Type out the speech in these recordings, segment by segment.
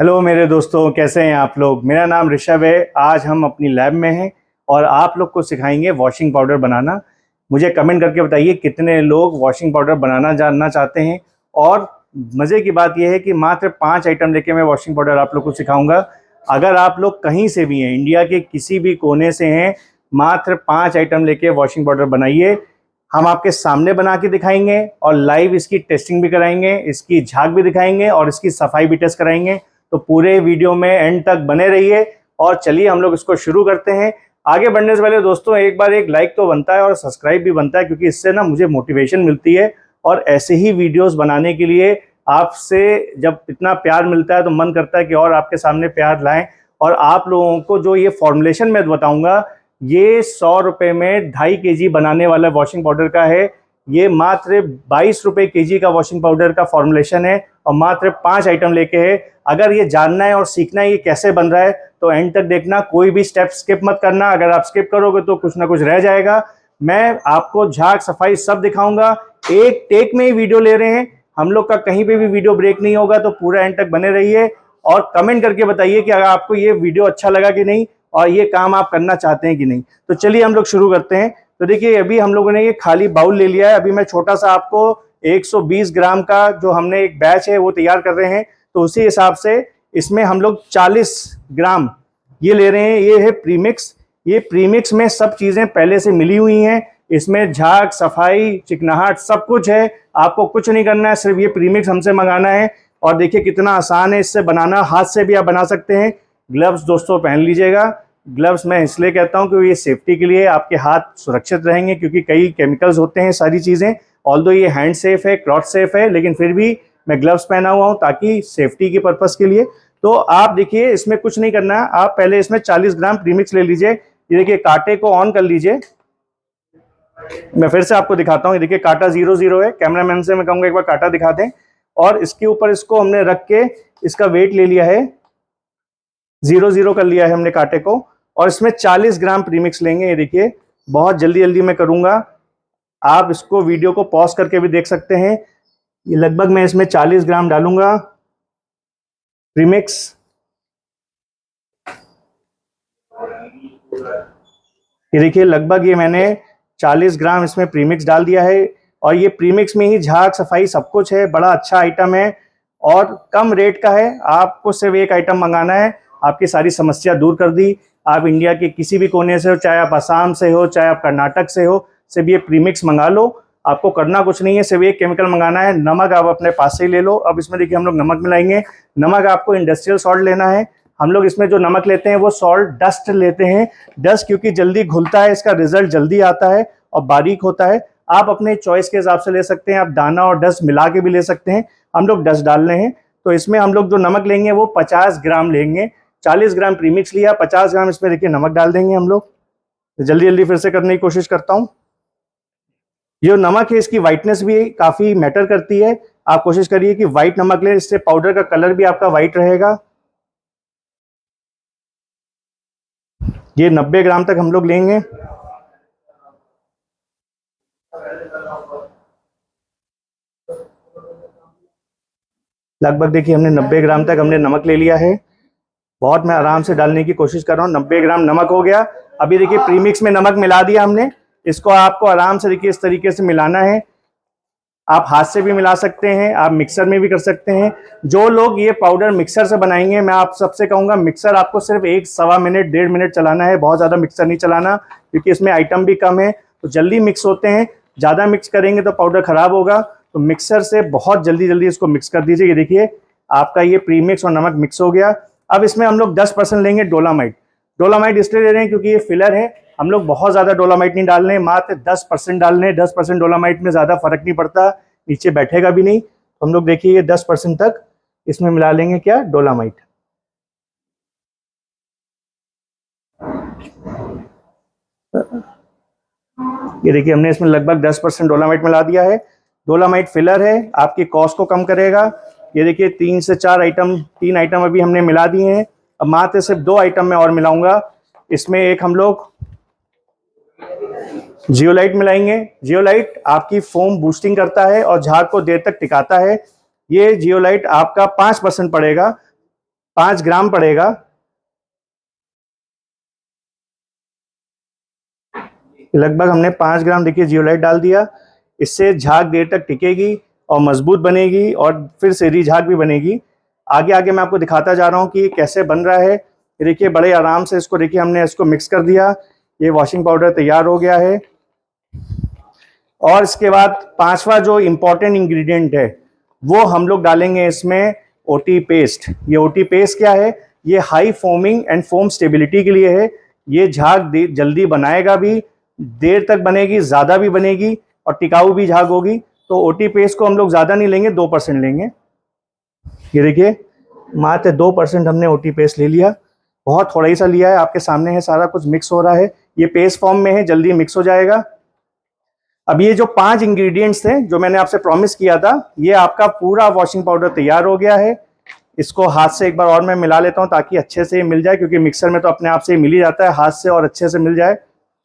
Hello मेरे दोस्तों, कैसे हैं आप लोग। मेरा नाम ऋषभ है। आज हम अपनी लैब में हैं और आप लोग को सिखाएंगे वॉशिंग पाउडर बनाना। मुझे कमेंट करके बताइए कितने लोग वॉशिंग पाउडर बनाना जानना चाहते हैं। और मज़े की बात यह है कि मात्र 5 आइटम लेके मैं वॉशिंग पाउडर आप लोग को सिखाऊंगा। अगर आप लोग कहीं से भी हैं, इंडिया के किसी भी कोने से हैं, मात्र 5 आइटम लेके वॉशिंग पाउडर बनाइए। हम आपके सामने बना के दिखाएंगे और लाइव इसकी टेस्टिंग भी कराएंगे, इसकी झाग भी दिखाएंगे और इसकी सफाई भी टेस्ट कराएंगे। तो पूरे वीडियो में एंड तक बने रहिए। और चलिए हम लोग इसको शुरू करते हैं। आगे बढ़ने से पहले दोस्तों एक बार एक लाइक तो बनता है और सब्सक्राइब भी बनता है, क्योंकि इससे ना मुझे मोटिवेशन मिलती है। और ऐसे ही वीडियोस बनाने के लिए आपसे जब इतना प्यार मिलता है तो मन करता है कि और आपके सामने प्यार लाएं। और आप लोगों को जो ये फॉर्मुलेशन मैं बताऊंगा, ये 100 रुपये में 2.5 kg बनाने वाला वॉशिंग पाउडर का है। ये मात्र 22 रुपये kg का वॉशिंग पाउडर का फॉर्मुलेशन है और मात्र 5 आइटम लेके है। अगर ये जानना है और सीखना है ये कैसे बन रहा है तो एंड तक देखना, कोई भी स्टेप स्किप मत करना। अगर आप स्किप करोगे तो कुछ ना कुछ रह जाएगा। मैं आपको झाग सफाई सब दिखाऊंगा। एक टेक में ही वीडियो ले रहे हैं हम लोग का, कहीं पे भी वीडियो ब्रेक नहीं होगा। तो पूरा एंड तक बने रहिए और कमेंट करके बताइए कि अगर आपको ये वीडियो अच्छा लगा कि नहीं और ये काम आप करना चाहते हैं कि नहीं। तो चलिए हम लोग शुरू करते हैं। तो देखिए अभी हम लोगों ने ये खाली बाउल ले लिया है। अभी मैं छोटा सा आपको 120 ग्राम का जो हमने एक बैच है वो तैयार कर रहे हैं। तो उसी हिसाब से इसमें हम लोग 40 ग्राम ये ले रहे हैं। ये है प्रीमिक्स। ये प्रीमिक्स में सब चीज़ें पहले से मिली हुई हैं। इसमें झाग सफाई चिकनाहट सब कुछ है। आपको कुछ नहीं करना है, सिर्फ ये प्रीमिक्स हमसे मंगाना है। और देखिए कितना आसान है इससे बनाना। हाथ से भी आप बना सकते हैं। ग्लव्स दोस्तों पहन लीजिएगा। ग्लव्स मैं इसलिए कहता हूँ कि ये सेफ्टी के लिए, आपके हाथ सुरक्षित रहेंगे, क्योंकि कई केमिकल्स होते हैं सारी चीज़ें। ऑल्दो ये हैंड सेफ है, क्लॉथ सेफ है, लेकिन फिर भी मैं ग्लव्स पहना हुआ हूँ ताकि सेफ्टी के पर्पस के लिए। तो आप देखिए इसमें कुछ नहीं करना है। आप पहले इसमें 40 ग्राम प्रीमिक्स ले लीजिए। ये देखिए कांटे को ऑन कर लीजिए। मैं फिर से आपको दिखाता हूँ। ये देखिए कांटा 0 है। कैमरामैन से मैं कहूँगा एक बार कांटा दिखा दें। और इसके ऊपर इसको हमने रख के इसका वेट ले लिया है, 0 कर लिया है हमने कांटे को। और इसमें 40 ग्राम प्रीमिक्स लेंगे। ये देखिए बहुत जल्दी जल्दी मैं करूँगा, आप इसको वीडियो को पॉज करके भी देख सकते हैं। ये लगभग मैं इसमें 40 ग्राम डालूंगा प्रीमिक्स। ये देखिए लगभग ये मैंने 40 ग्राम इसमें प्रीमिक्स डाल दिया है। और ये प्रीमिक्स में ही झाग सफाई सब कुछ है। बड़ा अच्छा आइटम है और कम रेट का है। आपको सिर्फ एक आइटम मंगाना है, आपकी सारी समस्या दूर कर दी। आप इंडिया के किसी भी कोने से हो, चाहे आप असम से हो, चाहे आप कर्नाटक से हो, सिर्फ ये प्रीमिक्स मंगा लो। आपको करना कुछ नहीं है, सिर्फ एक केमिकल मंगाना है। नमक आप अपने पास से ही ले लो। अब इसमें देखिए हम लोग नमक मिलाएंगे। नमक आपको इंडस्ट्रियल सॉल्ट लेना है। हम लोग इसमें जो नमक लेते हैं वो सॉल्ट डस्ट लेते हैं। डस्ट क्योंकि जल्दी घुलता है, इसका रिजल्ट जल्दी आता है और बारीक होता है। आप अपने चॉइस के हिसाब से ले सकते हैं। आप दाना और डस्ट मिला के भी ले सकते हैं। हम लोग डस्ट डाल रहे हैं। तो इसमें हम लोग जो नमक लेंगे वो 50 ग्राम लेंगे। 40 ग्राम प्रीमिक्स लिया, 50 ग्राम इसमें देखिए नमक डाल देंगे हम लोग। तो जल्दी जल्दी फिर से करने की कोशिश करता हूँ। जो नमक है इसकी वाइटनेस भी काफ़ी मैटर करती है। आप कोशिश करिए कि वाइट नमक लें, इससे पाउडर का कलर भी आपका वाइट रहेगा। ये 90 ग्राम तक हम लोग लेंगे। लगभग देखिए हमने 90 ग्राम तक हमने नमक ले लिया है। बहुत मैं आराम से डालने की कोशिश कर रहा हूँ। 90 ग्राम नमक हो गया। अभी देखिए प्रीमिक्स में नमक मिला दिया हमने। इसको आपको आराम से देखिए इस तरीके से मिलाना है। आप हाथ से भी मिला सकते हैं, आप मिक्सर में भी कर सकते हैं। जो लोग ये पाउडर मिक्सर से बनाएंगे, मैं आप सबसे कहूँगा मिक्सर आपको सिर्फ 1-1.25 मिनट 1.5 मिनट चलाना है। बहुत ज़्यादा मिक्सर नहीं चलाना, क्योंकि इसमें आइटम भी कम है तो जल्दी मिक्स होते हैं। ज़्यादा मिक्स करेंगे तो पाउडर ख़राब होगा। तो मिक्सर से बहुत जल्दी जल्दी इसको मिक्स कर दीजिए। ये देखिए आपका ये प्रीमिक्स और नमक मिक्स हो गया। अब इसमें हम लोग 10% लेंगे डोलामाइट। डोलामाइट इसलिए ले रहे हैं क्योंकि ये फिलर है। हम लोग बहुत ज़्यादा डोलामाइट नहीं डाल रहे हैं, मात्र 10% डाल रहे हैं। 10% डोलामाइट में ज़्यादा फर्क नहीं पड़ता, नीचे बैठेगा भी नहीं। तो हम लोग देखिए ये 10% तक इसमें मिला लेंगे क्या, डोलामाइट। ये देखिए हमने इसमें लगभग 10% डोलामाइट मिला दिया है। डोलामाइट फिलर है, आपकी कॉस्ट को कम करेगा। ये देखिए 3 से 4 आइटम, 3 आइटम अभी हमने मिला दिए हैं। अब मात्र सिर्फ 2 आइटम में और मिलाऊंगा। इसमें एक हम लोग जियोलाइट मिलाएंगे। जियोलाइट आपकी फोम बूस्टिंग करता है और झाग को देर तक टिकाता है। ये जियोलाइट आपका 5% पड़ेगा। 5 ग्राम पड़ेगा। लगभग हमने 5 ग्राम देखिए जियोलाइट डाल दिया। इससे झाग देर तक टिकेगी और मजबूत बनेगी और फिर सीधी झाग भी बनेगी। आगे आगे मैं आपको दिखाता जा रहा हूँ कि ये कैसे बन रहा है। देखिए बड़े आराम से इसको देखिए हमने इसको मिक्स कर दिया। ये वॉशिंग पाउडर तैयार हो गया है। और इसके बाद पांचवा जो इम्पोर्टेंट इंग्रेडिएंट है वो हम लोग डालेंगे इसमें ओटी पेस्ट। ये ओटी पेस्ट क्या है? ये high foaming and foam stability के लिए है। ये झाग जल्दी बनाएगा भी, देर तक बनेगी, ज़्यादा भी बनेगी और टिकाऊ भी झाग होगी। तो ओटी पेस्ट को हम लोग ज़्यादा नहीं लेंगे, 2% लेंगे। ये देखिए मात्र 2% हमने ओटी पेस्ट ले लिया, बहुत थोड़ा ही सा लिया है। आपके सामने है, सारा कुछ मिक्स हो रहा है, ये पेस्ट फॉर्म में है, जल्दी मिक्स हो जाएगा। अब ये जो 5 इंग्रेडिएंट्स थे जो मैंने आपसे प्रॉमिस किया था, ये आपका पूरा वॉशिंग पाउडर तैयार हो गया है। इसको हाथ से एक बार और मैं मिला लेता हूँ ताकि अच्छे से मिल जाए, क्योंकि मिक्सर में तो अपने आप से मिल ही जाता है, हाथ से और अच्छे से मिल जाए।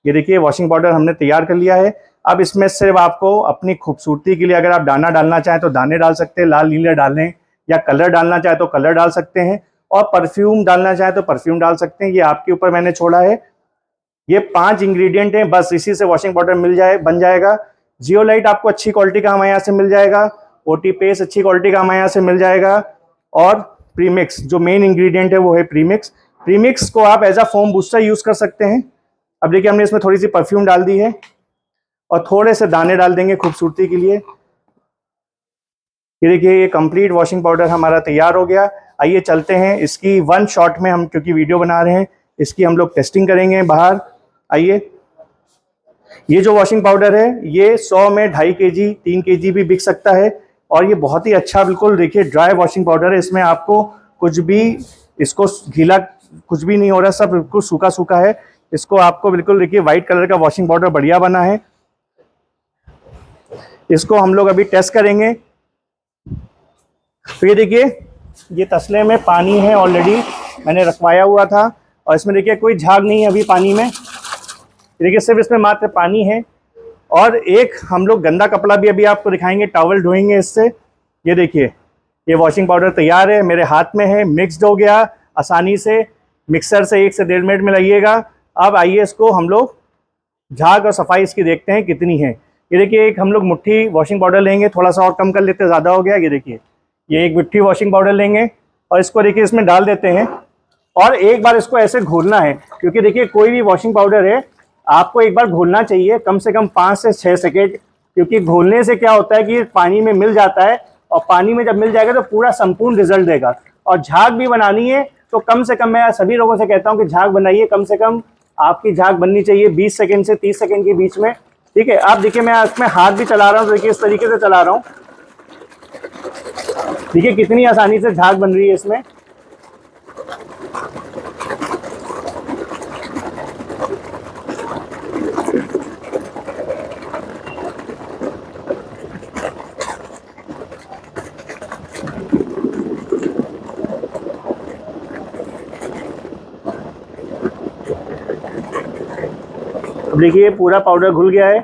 ये देखिए वॉशिंग पाउडर हमने तैयार कर लिया है। अब इसमें सिर्फ आपको अपनी खूबसूरती के लिए अगर आप दाना डालना चाहें तो दाने डाल सकते हैं, लाल नीले डालें, या कलर डालना चाहे तो कलर डाल सकते हैं, और परफ्यूम डालना चाहे तो परफ्यूम डाल सकते हैं। ये आपके ऊपर मैंने छोड़ा है। ये 5 इंग्रेडिएंट हैं, बस इसी से वॉशिंग पाउडर बन जाएगा। जियोलाइट आपको अच्छी क्वालिटी का हमारे यहाँ से मिल जाएगा, ओटी पेस्ट अच्छी क्वालिटी का हमारे यहाँ से मिल जाएगा, और प्रीमिक्स जो मेन इंग्रेडिएंट है वो है प्रीमिक्स। प्रीमिक्स को आप as a foam booster use कर सकते हैं। अब देखिए हमने इसमें थोड़ी सी परफ्यूम डाल दी है और थोड़े से दाने डाल देंगे खूबसूरती के लिए। ये देखिए ये कंप्लीट वॉशिंग पाउडर हमारा तैयार हो गया। आइए चलते हैं इसकी 1 शॉट में, हम क्योंकि वीडियो बना रहे हैं इसकी हम लोग टेस्टिंग करेंगे बाहर। आइए, ये जो वॉशिंग पाउडर है ये 100 में 2.5 kg 3 kg भी बिक सकता है, और ये बहुत ही अच्छा बिल्कुल देखिए ड्राई वॉशिंग पाउडर है। इसमें आपको कुछ भी, इसको गीला कुछ भी नहीं हो रहा, सब बिल्कुल सूखा सूखा है। इसको आपको बिल्कुल देखिए व्हाइट कलर का वॉशिंग पाउडर बढ़िया बना है। इसको हम लोग अभी टेस्ट करेंगे। तो ये देखिए ये तसले में पानी है, ऑलरेडी मैंने रखवाया हुआ था, और इसमें देखिए कोई झाग नहीं है अभी पानी में। देखिए सिर्फ इसमें मात्र पानी है। और एक हम लोग गंदा कपड़ा भी अभी आपको दिखाएंगे, टॉवल धोएंगे इससे। ये देखिए ये वॉशिंग पाउडर तैयार है, मेरे हाथ में है, मिक्सड हो गया आसानी से। मिक्सर से 1 से 1.5 मिनट में लगिएगा। अब आइए इसको हम लोग झाग और सफाई इसकी देखते हैं कितनी है। ये देखिए एक हम लोग मुट्ठी वॉशिंग पाउडर लेंगे, थोड़ा सा और कम कर लेते, ज़्यादा हो गया। ये देखिए ये एक मुट्ठी वॉशिंग पाउडर लेंगे और इसको देखिए इसमें डाल देते हैं, और एक बार इसको ऐसे घोलना है, क्योंकि देखिए कोई भी वॉशिंग पाउडर है आपको एक बार घोलना चाहिए कम से कम 5 से 6 सेकेंड, क्योंकि घोलने से क्या होता है कि पानी में मिल जाता है, और पानी में जब मिल जाएगा तो पूरा संपूर्ण रिजल्ट देगा। और झाग भी बनानी है तो कम से कम मैं सभी लोगों से कहता हूँ कि झाग बनाइए, कम से कम आपकी झाग बननी चाहिए 20 सेकेंड से 30 सेकेंड के बीच में। ठीक है, आप देखिए मैं इसमें हाथ भी चला रहा हूँ, तो देखिए इस तरीके से चला रहा हूँ। देखिए कितनी आसानी से झाग बन रही है इसमें। अब देखिए पूरा पाउडर घुल गया है।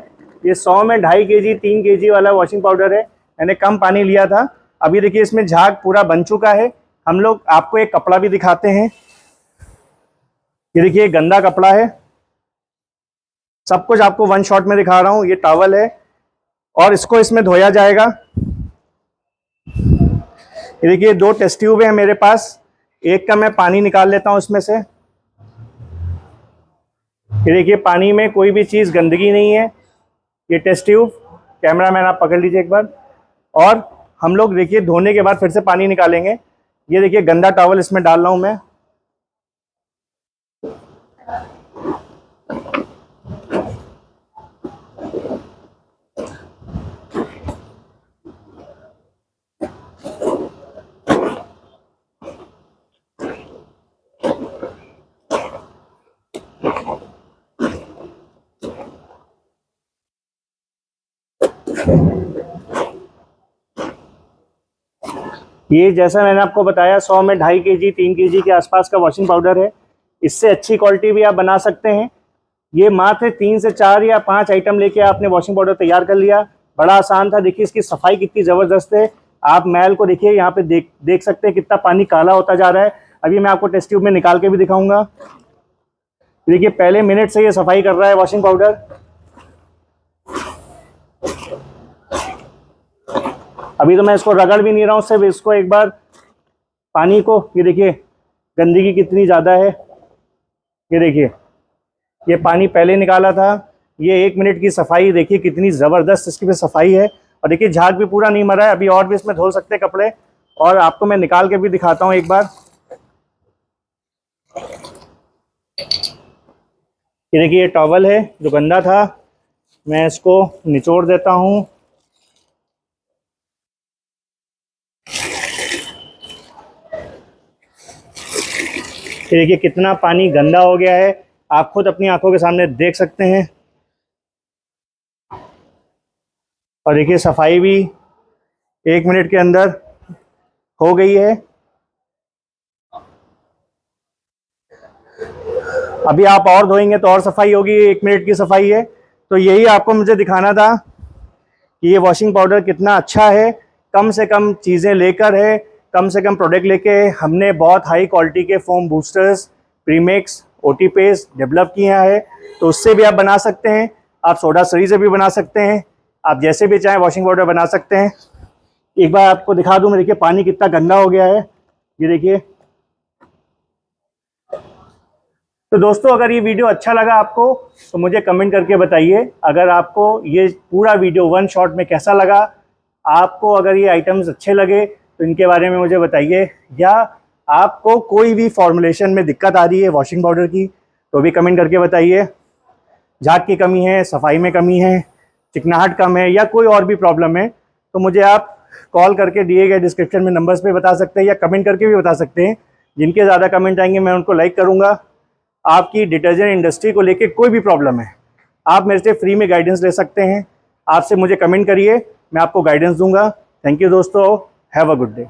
ये 100 में 2.5 kg 3 kg वाला वॉशिंग पाउडर है, मैंने कम पानी लिया था। अभी देखिए इसमें झाग पूरा बन चुका है। हम लोग आपको एक कपड़ा भी दिखाते हैं। ये देखिए गंदा कपड़ा है, सब कुछ आपको 1 शॉट में दिखा रहा हूँ। ये टॉवल है और इसको इसमें धोया जाएगा। ये देखिए 2 टेस्ट ट्यूब है मेरे पास, एक का मैं पानी निकाल लेता हूँ इसमें से। ये देखिए पानी में कोई भी चीज़ गंदगी नहीं है। ये टेस्ट ट्यूब, कैमरा मैन आप पकड़ लीजिए एक बार। और हम लोग देखिए धोने के बाद फिर से पानी निकालेंगे। ये देखिए गंदा टॉवल इसमें डाल रहा हूँ मैं। ये जैसा मैंने आपको बताया 100 में 2.5 kg 3 kg के आसपास का वॉशिंग पाउडर है। इससे अच्छी क्वालिटी भी आप बना सकते हैं। ये मात्र 3 से 4 या 5 आइटम लेके आपने वॉशिंग पाउडर तैयार कर लिया। बड़ा आसान था। देखिए इसकी सफाई कितनी ज़बरदस्त है। आप मैल को देखिए यहाँ पे देख सकते हैं कितना पानी काला होता जा रहा है। अभी मैं आपको टेस्ट ट्यूब में निकाल के भी दिखाऊंगा। देखिए पहले मिनट से ये सफाई कर रहा है वॉशिंग पाउडर। अभी तो मैं इसको रगड़ भी नहीं रहा हूँ, सिर्फ इसको एक बार पानी को, ये देखिए गंदगी कितनी ज़्यादा है। ये देखिए ये पानी पहले निकाला था, ये 1 मिनट की सफाई देखिए कितनी ज़बरदस्त इसकी भी सफाई है। और देखिए झाग भी पूरा नहीं मरा है, अभी और भी इसमें धो सकते हैं कपड़े। और आपको मैं निकाल के भी दिखाता हूँ एक बार। ये देखिए ये टॉवल है जो गंदा था, मैं इसको निचोड़ देता हूँ। ये देखिए कितना पानी गंदा हो गया है, आप खुद अपनी आंखों के सामने देख सकते हैं। और देखिए सफाई भी 1 मिनट के अंदर हो गई है। अभी आप और धोएंगे तो और सफाई होगी, 1 मिनट की सफाई है। तो यही आपको मुझे दिखाना था कि ये वॉशिंग पाउडर कितना अच्छा है। कम से कम चीज़ें लेकर है, कम से कम प्रोडक्ट लेके हमने बहुत हाई क्वालिटी के foam boosters, premix, OT paste develop किया है। तो उससे भी आप बना सकते हैं, आप सोडा सरी से भी बना सकते हैं, आप जैसे भी चाहें वॉशिंग पाउडर बना सकते हैं। एक बार आपको दिखा दूं, मैं देखिए पानी कितना गंदा हो गया है, ये देखिए। तो दोस्तों अगर ये वीडियो अच्छा लगा आपको तो मुझे कमेंट करके बताइए। अगर आपको ये पूरा वीडियो 1 शॉट में कैसा लगा, आपको अगर ये आइटम्स अच्छे लगे तो इनके बारे में मुझे बताइए। या आपको कोई भी फॉर्मुलेशन में दिक्कत आ रही है वॉशिंग पाउडर की तो भी कमेंट करके बताइए। झाग की कमी है, सफाई में कमी है, चिकनाहट कम है, या कोई और भी प्रॉब्लम है तो मुझे आप कॉल करके दिए गए डिस्क्रिप्शन में नंबर्स पे बता सकते हैं या कमेंट करके भी बता सकते हैं। जिनके ज़्यादा कमेंट आएंगे मैं उनको लाइक करूँगा। आपकी डिटर्जेंट इंडस्ट्री को लेके कोई भी प्रॉब्लम है, आप मेरे से फ्री में गाइडेंस ले सकते हैं। आपसे मुझे कमेंट करिए, मैं आपको गाइडेंस दूंगा। थैंक यू दोस्तों, हैव अ गुड डे।